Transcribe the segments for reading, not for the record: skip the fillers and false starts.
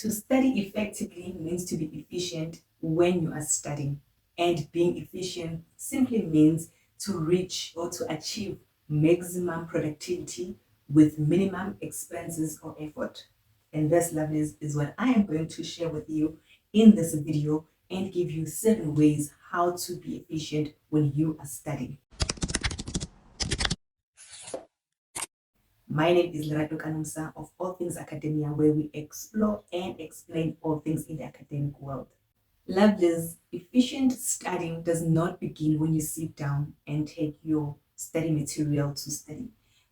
To study effectively means to be efficient when you are studying. And being efficient simply means to reach or to achieve maximum productivity with minimum expenses or effort. And this, lovelies, is what I am going to share with you in this video and give you 7 ways how to be efficient when you are studying. My name is Lerato Kanumsa of All Things Academia, where we explore and explain all things in the academic world. Lovelies, efficient studying does not begin when you sit down and take your study material to study,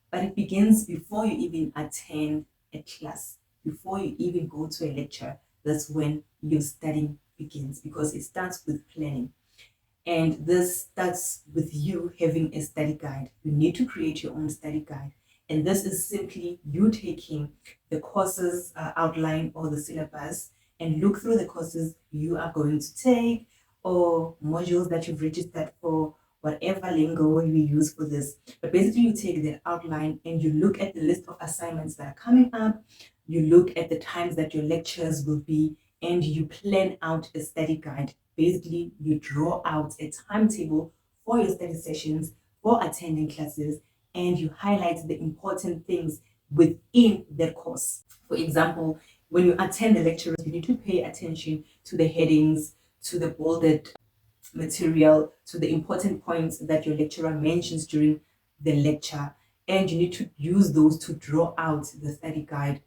but it begins before you even attend a class, before you even go to a lecture. That's when your studying begins, because it starts with planning. And this starts with you having a study guide. You need to create your own study guide. And this is simply you taking the courses outline or the syllabus and look through the courses you are going to take or modules that you've registered for, whatever lingo you use for this. But basically, you take that outline and you look at the list of assignments that are coming up. You look at the times that your lectures will be, and you plan out a study guide. Basically, you draw out a timetable for your study sessions, for attending classes, and you highlight the important things within that course. For example, when you attend the lectures, you need to pay attention to the headings, to the bolded material, to the important points that your lecturer mentions during the lecture, and you need to use those to draw out the study guide.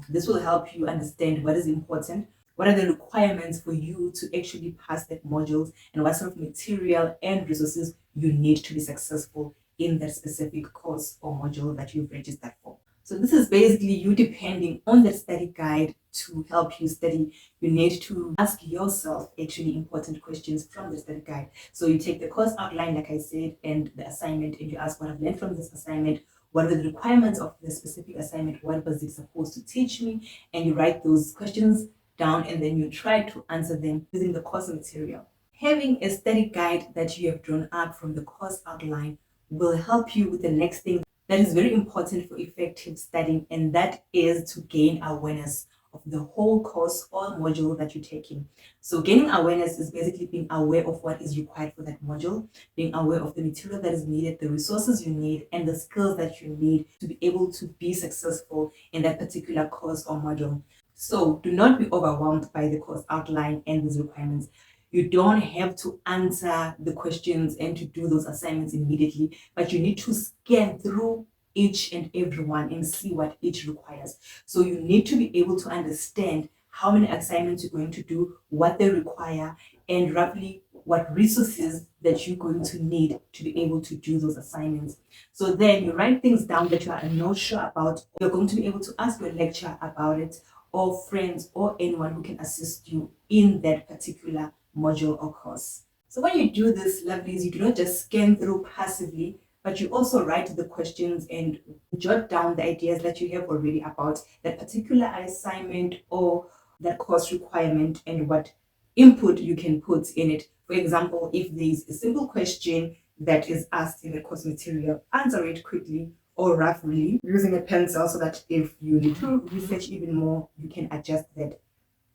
This will help you understand what is important, what are the requirements for you to actually pass that modules, and what sort of material and resources you need to be successful in that specific course or module that you've registered for. So this is basically you depending on the study guide to help you study. You need to ask yourself actually important questions from the study guide. So you take the course outline, like I said, and the assignment, and you ask what I've learned from this assignment, what are the requirements of the specific assignment, what was it supposed to teach me, and you write those questions down, and then you try to answer them using the course material. Having a study guide that you have drawn up from the course outline will help you with the next thing that is very important for effective studying, and that is to gain awareness of the whole course or module that you're taking. So gaining awareness is basically being aware of what is required for that module, being aware of the material that is needed, the resources you need, and the skills that you need to be able to be successful in that particular course or module. So do not be overwhelmed by the course outline and these requirements. You don't have to answer the questions and to do those assignments immediately, but you need to scan through each and every one and see what each requires. So you need to be able to understand how many assignments you're going to do, what they require, and roughly what resources that you're going to need to be able to do those assignments. So then you write things down that you are not sure about. You're going to be able to ask your lecturer about it, or friends, or anyone who can assist you in that particular module or course. So when you do this, lovelies, you do not just scan through passively, but you also write the questions and jot down the ideas that you have already about that particular assignment or that course requirement and what input you can put in it. For example, if there's a simple question that is asked in the course material, answer it quickly or roughly using a pencil, so that if you need to research even more, you can adjust that.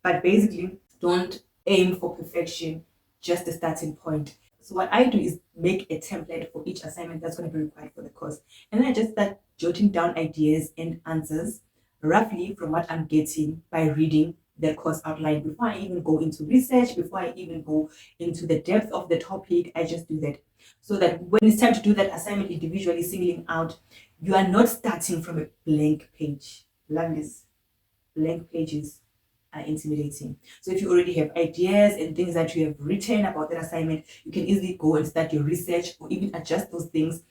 But basically, don't aim for perfection, just a starting point. So what I do is make a template for each assignment that's going to be required for the course. And then I just start jotting down ideas and answers roughly from what I'm getting by reading the course outline. Before I even go into research, before I even go into the depth of the topic, I just do that. So that when it's time to do that assignment individually, singling out, you are not starting from a blank page. Lovelies, blank pages are intimidating. So if you already have ideas and things that you have written about that assignment, you can easily go and start your research or even adjust those things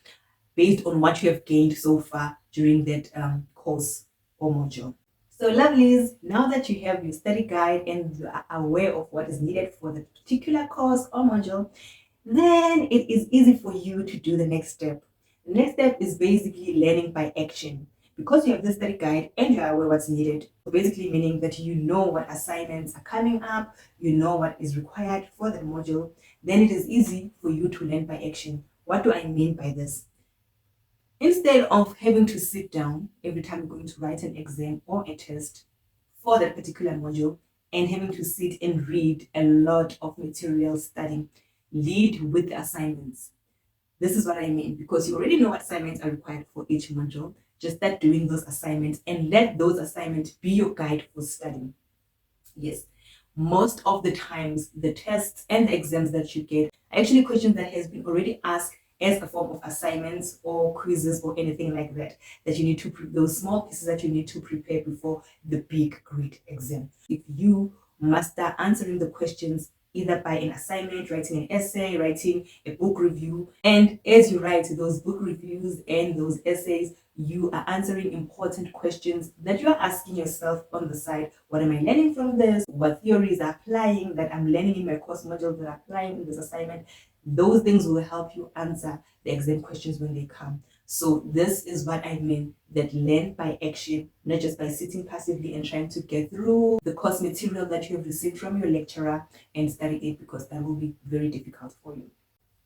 based on what you have gained so far during that course or module. So lovelies, now that you have your study guide and you are aware of what is needed for the particular course or module, then it is easy for you to do the next step. The next step is basically learning by action. Because you have the study guide and you're aware what's needed, basically meaning that you know what assignments are coming up, you know what is required for the module, then it is easy for you to learn by action. What do I mean by this? Instead of having to sit down every time you're going to write an exam or a test, for that particular module and having to sit and read a lot of material studying. Lead with the assignments. This is what I mean, because you already know what assignments are required for each module. Just start doing those assignments and let those assignments be your guide for studying. Yes, most of the times the tests and the exams that you get are actually questions that has been already asked as a form of assignments or quizzes or anything like that, that you need to, those small pieces that you need to prepare before the big great exam. If you master answering the questions either by an assignment, writing an essay, writing a book review, and as you write those book reviews and those essays, you are answering important questions that you are asking yourself on the side. What am I learning from this? What theories are applying that I'm learning in my course module that are applying in this assignment? Those things will help you answer the exam questions when they come. So this is what I mean, that learn by action, not just by sitting passively and trying to get through the course material that you have received from your lecturer and study it, because that will be very difficult for you.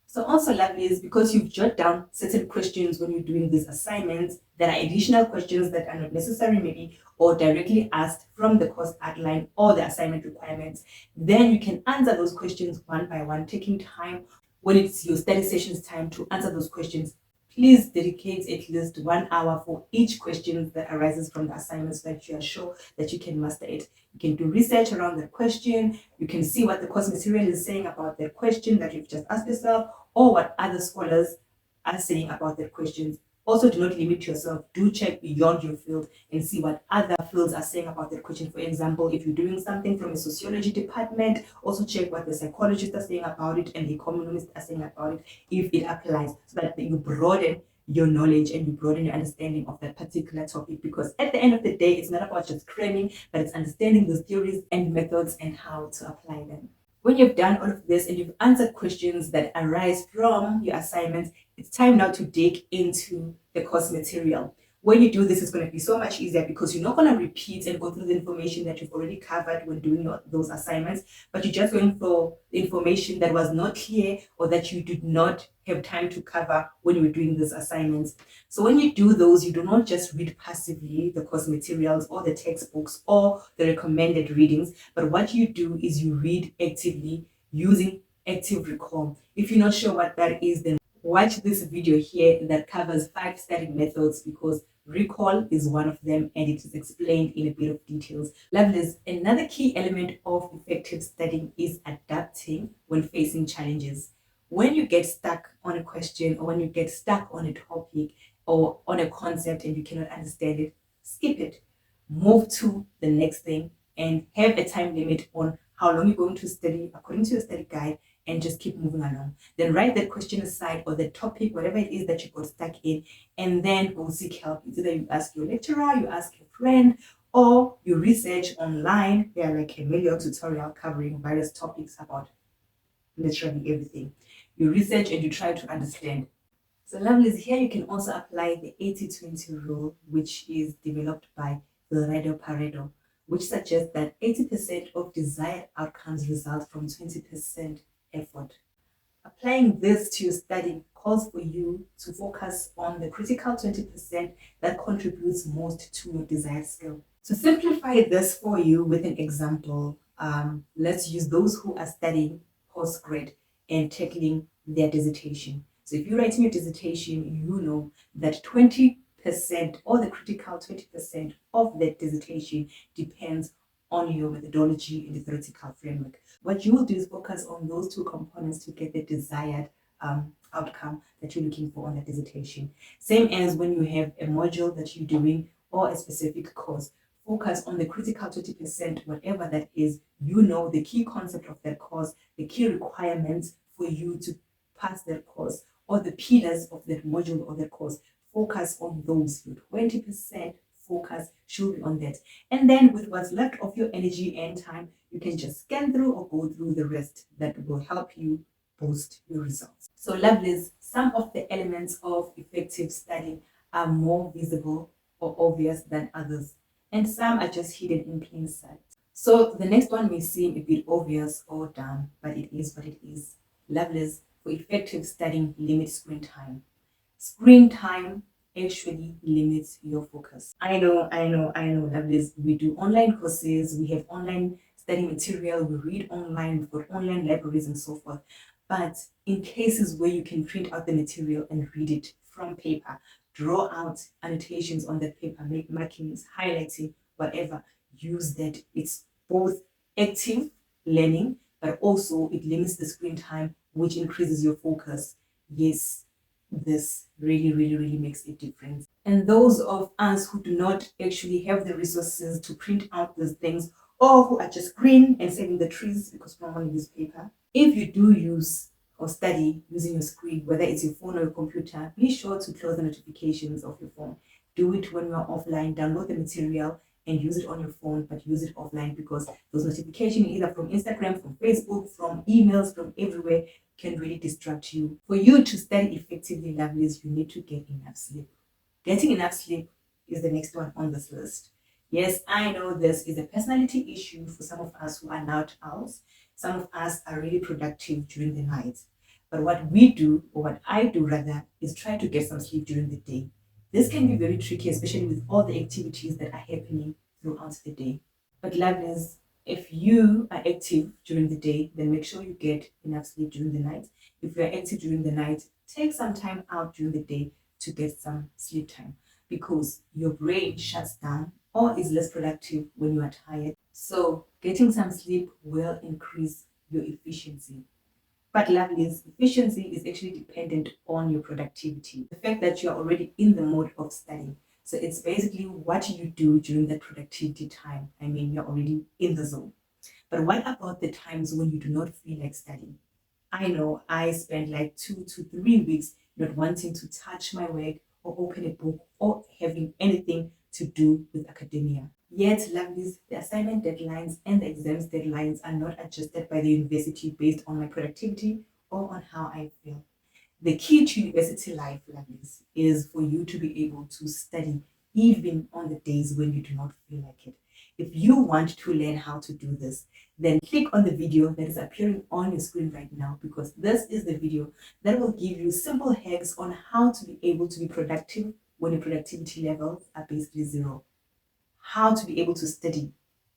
So also lovely is because you've jotted down certain questions when you're doing these assignments, there are additional questions that are not necessary maybe or directly asked from the course outline or the assignment requirements. Then you can answer those questions one by one, taking time when it's your study sessions time to answer those questions. Please dedicate at least 1 hour for each question that arises from the assignments so that you are sure that you can master it. You can do research around the question. You can see what the course material is saying about the question that you've just asked yourself, or what other scholars are saying about their questions. Also, do not limit yourself. Do check beyond your field and see what other fields are saying about their question. For example, if you're doing something from a sociology department, also check what the psychologists are saying about it and the economists are saying about it, if it applies, so that you broaden your knowledge and you broaden your understanding of that particular topic. Because at the end of the day, it's not about just cramming, but it's understanding those theories and methods and how to apply them. When you've done all of this and you've answered questions that arise from your assignments, it's time now to dig into the course material. When you do this, it's going to be so much easier because you're not going to repeat and go through the information that you've already covered when doing those assignments, but you're just going for the information that was not clear or that you did not have time to cover when you were doing these assignments. So when you do those, you do not just read passively the course materials or the textbooks or the recommended readings, but what you do is you read actively using active recall. If you're not sure what that is, then watch this video here that covers 5 study methods, because recall is one of them and it is explained in a bit of details. Lovelies, another key element of effective studying is adapting when facing challenges. When you get stuck on a question or when you get stuck on a topic or on a concept and you cannot understand it, skip it. Move to the next thing and have a time limit on how long you're going to study according to your study guide, and just keep moving along. Then write that question aside or the topic, whatever it is that you got stuck in, and then go seek help. It's either you ask your lecturer, you ask a friend, or you research online. There are like a million tutorial covering various topics about literally everything. You research and you try to understand. So lovelies, here you can also apply the 80-20 rule, which is developed by Vilfredo Pareto, which suggests that 80% of desired outcomes result from 20% effort. Applying this to your study calls for you to focus on the critical 20% that contributes most to your desired skill. To simplify this for you with an example, let's use those who are studying postgrad and tackling their dissertation. So if you're writing your dissertation, you know that 20% or the critical 20% of that dissertation depends on your methodology and the theoretical framework. What you will do is focus on those 2 components to get the desired outcome that you're looking for on that dissertation. Same as when you have a module that you're doing or a specific course. Focus on the critical 20%, whatever that is. You know the key concept of that course, the key requirements for you to pass that course, or the pillars of that module or that course. Focus on those. Your 20% focus should be on that. And then with what's left of your energy and time, you can just scan through or go through the rest that will help you boost your results. So lovelies, some of the elements of effective studying are more visible or obvious than others, and some are just hidden in plain sight. So the next one may seem a bit obvious or dumb, but it is what it is. Lovelies, for effective studying, limit screen time. Screen time actually limits your focus. I know, lovelies. We do online courses, we have online study material, we read online, we've got online libraries and so forth. But in cases where you can print out the material and read it from paper, draw out annotations on that paper, make markings, highlighting, whatever, use that. It's both active learning, but also it limits the screen time, which increases your focus. Yes, this really makes a difference. And those of us who do not actually have the resources to print out these things, or who are just green and saving the trees because we don't want to use paper, if you do use or study using your screen, whether it's your phone or your computer, be sure to close the notifications of your phone. Do it when you are offline. Download the material and use it on your phone, but use it offline, because those notifications, either from Instagram, from Facebook, from emails, from everywhere, can really distract you. For you to study effectively, lovelies, you need to get enough sleep. Getting enough sleep is the next one on this list. Yes, I know this is a personality issue for some of us who are night owls. Some of us are really productive during the night. But what we do, or what I do rather, is try to get some sleep during the day. This can be very tricky, especially with all the activities that are happening throughout the day. But lovelies, if you are active during the day, then make sure you get enough sleep during the night. If you are active during the night, take some time out during the day to get some sleep time, because your brain shuts down or is less productive when you are tired. So getting some sleep will increase your efficiency. But lovelies, efficiency is actually dependent on your productivity. The fact that you're already in the mode of studying. So it's basically what you do during that productivity time. I mean, you're already in the zone. But what about the times when you do not feel like studying? I know I spent like 2 to 3 weeks not wanting to touch my work or open a book or having anything to do with academia. Yet, lovelies, the assignment deadlines and the exams deadlines are not adjusted by the university based on my productivity or on how I feel. The key to university life, lovelies, is for you to be able to study even on the days when you do not feel like it. If you want to learn how to do this, then click on the video that is appearing on your screen right now, because this is the video that will give you simple hacks on how to be able to be productive when your productivity levels are basically zero. How to be able to study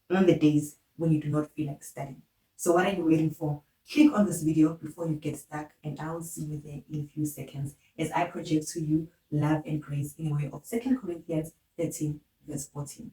on the days when you do not feel like studying. So what are you waiting for? Click on this video before you get stuck, and I will see you there in a few seconds as I project to you love and grace in a way of 2 Corinthians 13 verse 14.